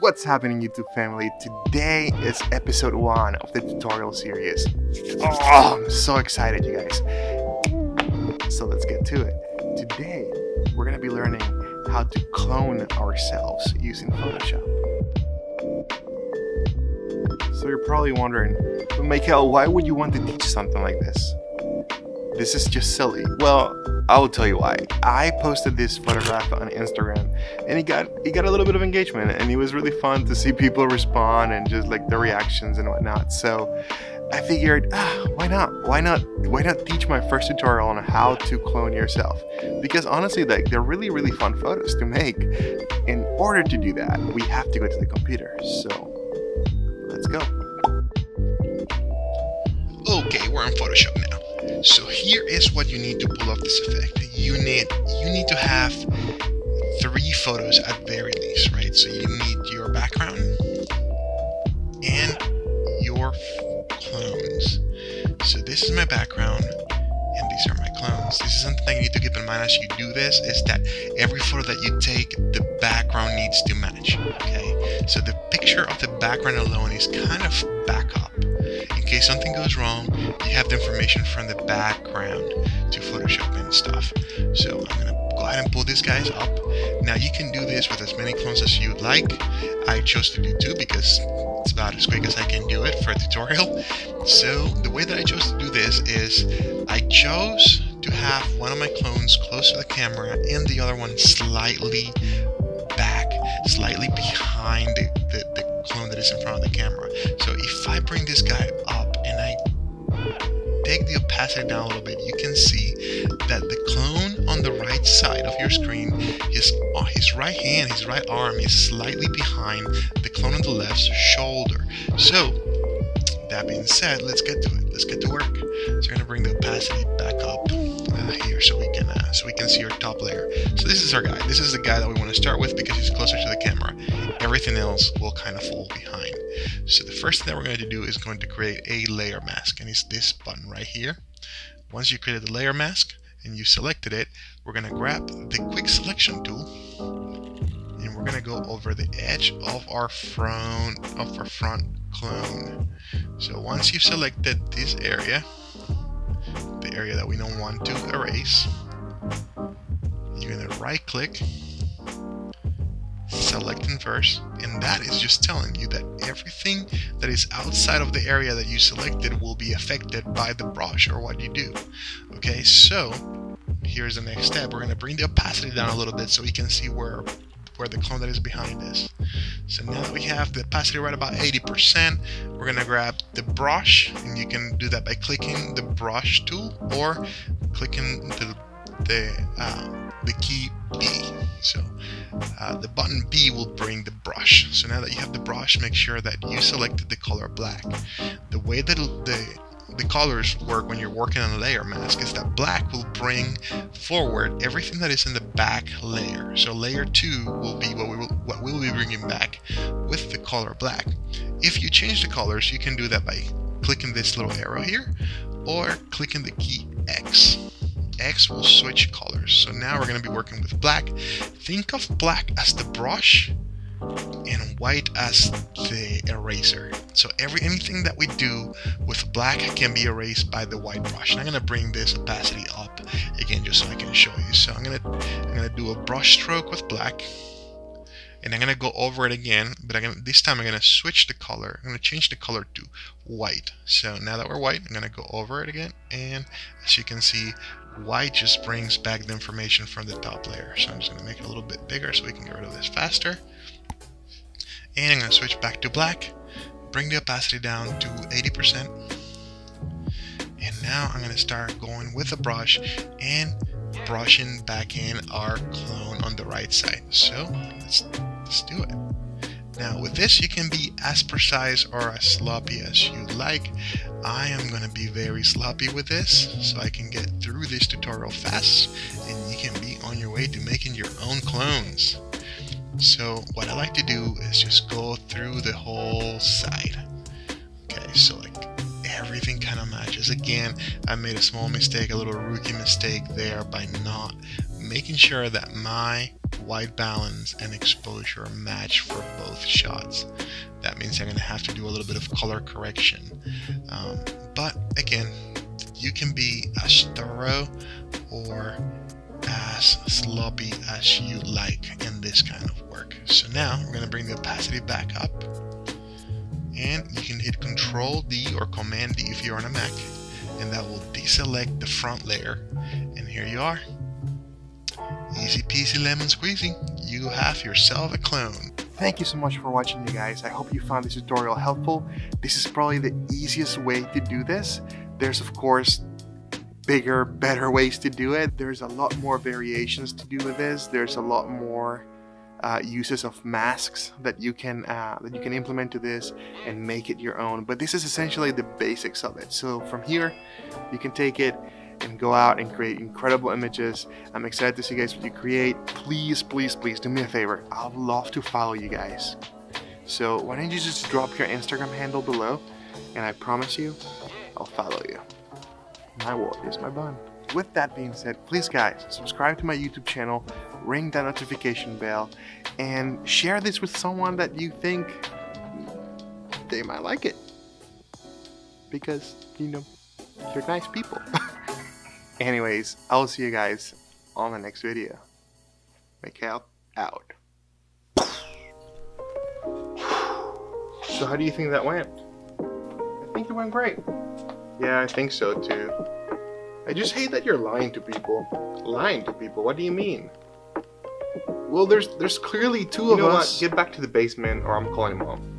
What's happening, YouTube family? Today is episode 1 of the tutorial series. Oh, I'm so excited, you guys. So let's get to it. Today, we're going to be learning how to clone ourselves using Photoshop. So you're probably wondering, but Michael, why would you want to teach something like this? This is just silly. Well, I will tell you why. I posted this photograph on Instagram and it got a little bit of engagement, and it was really fun to see people respond and just like the reactions and whatnot. So I figured, why not teach my first tutorial on how to clone yourself? Because honestly, like, they're really fun photos to make. In order to do that, we have to go to the computer. So let's go. Okay, we're in Photoshop now. So here is what you need to pull off this effect. You need to have 3 photos at very least, right? So you need your background and your clones. So this is my background and these are my clones. This is something that you need to keep in mind as you do this, is that every photo that you take, the background needs to match, okay? So the picture of the background alone is kind of backup. In case something goes wrong, you have the information from the background to Photoshop and stuff. So I'm gonna go ahead and pull these guys up. Now you can do this with as many clones as you'd like. I chose to do 2 because it's about as quick as I can do it for a tutorial. So the way that I chose to do this is I chose to have one of my clones close to the camera and the other one slightly back, slightly behind the clone that is in front of the camera. So if I bring this guy up and I take the opacity down a little bit, you can see that the clone on the right side of your screen, his right hand, his right arm is slightly behind the clone on the left's shoulder. So that being said, let's get to it. Let's get to work. So we're gonna bring the opacity back up here so we can see our top layer. So this is our guy. This is the guy that we want to start with because he's closer to the camera. Everything else will kind of fall behind. So the first thing that we're going to do is going to create a layer mask, and it's this button right here. Once you created the layer mask and you selected it, we're going to grab the quick selection tool and we're going to go over the edge of our front clone. So once you've selected this area, the area that we don't want to erase, you're going to right click, select inverse, and that is just telling you that everything that is outside of the area that you selected will be affected by the brush or what you do. Okay, so here's the next step. We're going to bring the opacity down a little bit so we can see where the clone that is behind is. So now that we have the opacity right about 80%, we're going to grab the brush, and you can do that by clicking the brush tool or clicking the key B. So the button B will bring the brush. So now that you have the brush, make sure that you selected the color black. The way that the colors work when you're working on a layer mask is that black will bring forward everything that is in the back layer. So layer 2 will be what we'll be bringing back with the color black. If you change the colors, you can do that by clicking this little arrow here or clicking the key X. X will switch colors. So now we're going to be working with black. Think of black as the brush and white as the eraser. So anything that we do with black can be erased by the white brush. And I'm going to bring this opacity up again just so I can show you. So I'm going to do a brush stroke with black, and I'm going to go over it again, but this time I'm going to switch the color. I'm going to change the color to white. So now that we're white, I'm going to go over it again, and as you can see, white just brings back the information from the top layer. So I'm just going to make it a little bit bigger so we can get rid of this faster. And I'm going to switch back to black, bring the opacity down to 80%. And now I'm going to start going with a brush and brushing back in our clone on the right side. So let's do it. Now with this, you can be as precise or as sloppy as you like. I am going to be very sloppy with this so I can get through this tutorial fast, and you can be on your way to making your own clones. So what I like to do is just go through the whole side. Okay, so like everything kind of matches. Again, I made a small mistake, a little rookie mistake there by not making sure that my white balance and exposure match for both shots. That means I'm going to have to do a little bit of color correction. But again, you can be as thorough or as sloppy as you like in this kind of work. So now we're going to bring the opacity back up, and you can hit Control D or Command D if you're on a Mac, and that will deselect the front layer, and here you are. Easy peasy lemon squeezy, you have yourself a clone. Thank you so much for watching, you guys. I hope you found this tutorial helpful. This is probably the easiest way to do this. There's of course bigger, better ways to do it. There's a lot more variations to do with this. There's a lot more uses of masks that you can implement to this and make it your own. But this is essentially the basics of it. So from here, you can take it and go out and create incredible images. I'm excited to see, guys, what you create. Please, please, please do me a favor. I'd love to follow you guys. So why don't you just drop your Instagram handle below, and I promise you, I'll follow you. My word is my bond. With that being said, please guys, subscribe to my YouTube channel, ring that notification bell, and share this with someone that you think they might like it. Because, you know, you're nice people. Anyways, I'll see you guys on the next video. Mikhail out. So how do you think that went? I think it went great. Yeah, I think so too. I just hate that you're lying to people. Lying to people? What do you mean? Well, there's clearly two of us. You know what? Get back to the basement or I'm calling mom.